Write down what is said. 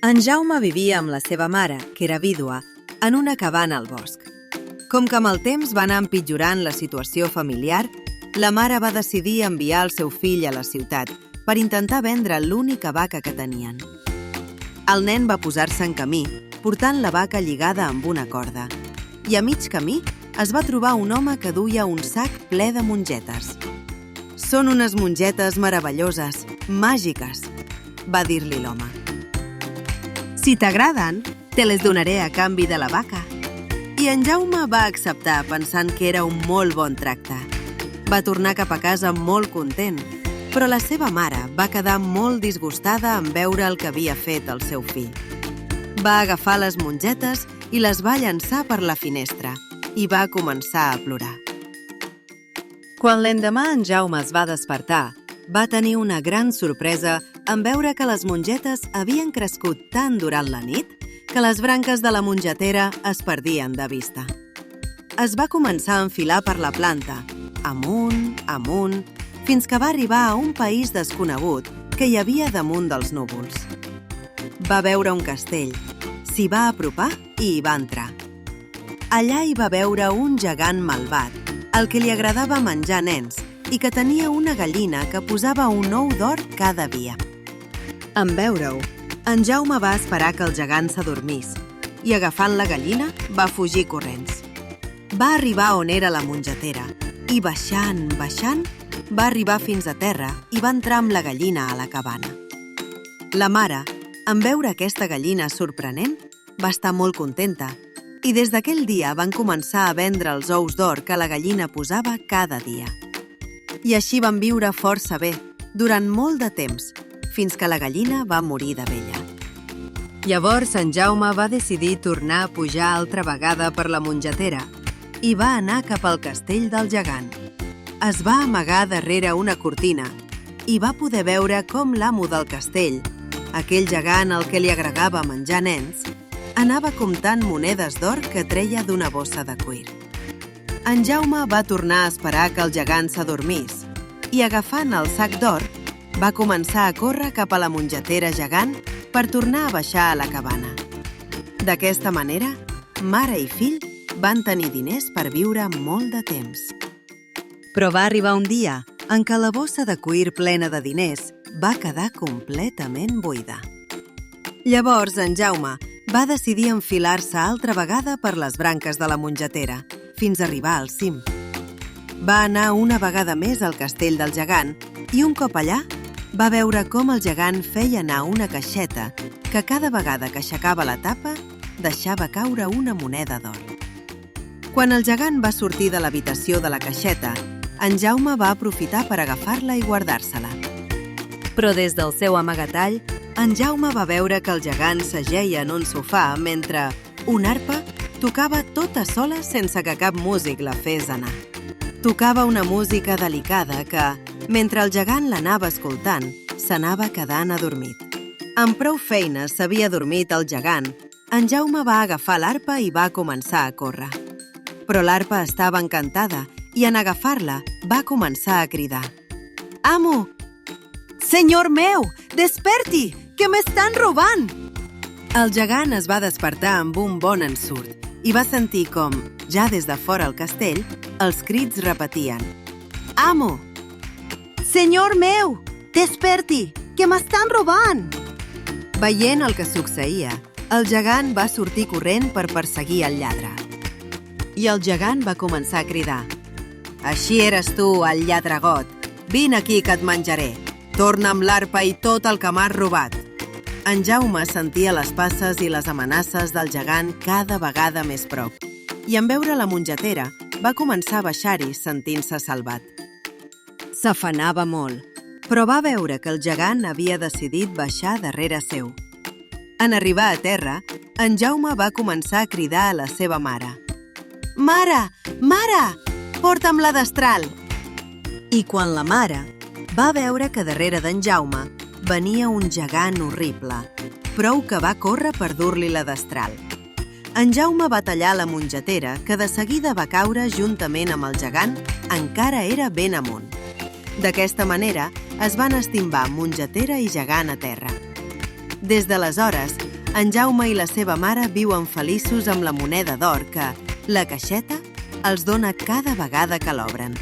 En Jaume vivia amb la seva mare, que era vídua, en una cabana al bosc. Com que amb el temps va anar empitjorant la situació familiar, la mare va decidir enviar el seu fill a la ciutat per intentar vendre l'única vaca que tenien. El nen va posar-se en camí, portant la vaca lligada amb una corda, i a mig camí es va trobar un home que duia un sac ple de mongetes. «Són unes mongetes meravelloses, màgiques», va dir-li l'home. «Si t'agraden, te les donaré a canvi de la vaca». I en Jaume va acceptar pensant que era un molt bon tracte. Va tornar cap a casa molt content, però la seva mare va quedar molt disgustada en veure el que havia fet el seu fill. Va agafar les mongetes i les va llançar per la finestra i va començar a plorar. Quan l'endemà en Jaume es va despertar, va tenir una gran sorpresa en veure que les mongetes havien crescut tant durant la nit que les branques de la mongetera es perdien de vista. Es va començar a enfilar per la planta, amunt, amunt, fins que va arribar a un país desconegut que hi havia damunt dels núvols. Va veure un castell, s'hi va apropar i hi va entrar. Allà hi va veure un gegant malvat, al que li agradava menjar nens i que tenia una gallina que posava un ou d'or cada dia. En veure-ho, en Jaume va esperar que el gegant s'adormís i, agafant la gallina, va fugir corrents. Va arribar on era la mongetera i, baixant, va arribar fins a terra i va entrar amb la gallina a la cabana. La mare, en veure aquesta gallina sorprenent, va estar molt contenta i des d'aquell dia van començar a vendre els ous d'or que la gallina posava cada dia. I així van viure força bé, durant molt de temps, fins que la gallina va morir de vella. Llavors en Jaume va decidir tornar a pujar altra vegada per la mongetera i va anar cap al castell del gegant. Es va amagar darrere una cortina i va poder veure com l'amo del castell, aquell gegant al que li agradava menjar nens, anava comptant monedes d'or que treia d'una bossa de cuir. En Jaume va tornar a esperar que el gegant s'adormís i, agafant el sac d'or, va començar a córrer cap a la mongetera gegant per tornar a baixar a la cabana. D'aquesta manera, mare i fill van tenir diners per viure molt de temps. Però va arribar un dia en què la bossa de cuir plena de diners va quedar completament buida. Llavors en Jaume va decidir enfilar-se altra vegada per les branques de la mongetera, fins a arribar al cim. Va anar una vegada més al castell del gegant i un cop allà va veure com el gegant feia anar una caixeta que cada vegada que aixecava la tapa deixava caure una moneda d'or. Quan el gegant va sortir de l'habitació de la caixeta, en Jaume va aprofitar per agafar-la i guardar-se-la. Però des del seu amagatall, en Jaume va veure que el gegant s'ajeia en un sofà mentre una arpa tocava tota sola sense que cap músic la fes anar. Tocava una música delicada que, mentre el gegant l'anava escoltant, s'anava quedant adormit. Amb prou feines s'havia adormit el gegant, en Jaume va agafar l'arpa i va començar a córrer. Però l'arpa estava encantada i, en agafar-la, va començar a cridar: «Amo! Senyor meu, desperti, que m'estan robant!» El gegant es va despertar amb un bon ensurt i va sentir com, ja des de fora el castell, els crits repetien: «Amo! Senyor meu, desperti, que m'estan robant!» Veient el que succeïa, el gegant va sortir corrent per perseguir el lladre. I el gegant va començar a cridar: «Així eres tu, el lladregot! Vine aquí que et menjaré! Torna'm l'arpa i tot el que m'has robat!» En Jaume sentia les passes i les amenaces del gegant cada vegada més prop i, en veure la mongetera, va començar a baixar-hi sentint-se salvat. S'afanava molt, però va veure que el gegant havia decidit baixar darrere seu. En arribar a terra, en Jaume va començar a cridar a la seva mare: «Mare! Mare! Porta'm la destral!» I quan la mare va veure que darrere d'en Jaume venia un gegant horrible, prou que va córrer per dur-li la destral. En Jaume va tallar la mongetera, que de seguida va caure juntament amb el gegant, encara era ben amunt. D'aquesta manera es van estimbar mongetera i gegant a terra. Des d'aleshores, En Jaume i la seva mare viuen feliços amb la moneda d'or que la caixeta els dona cada vegada que l'obren.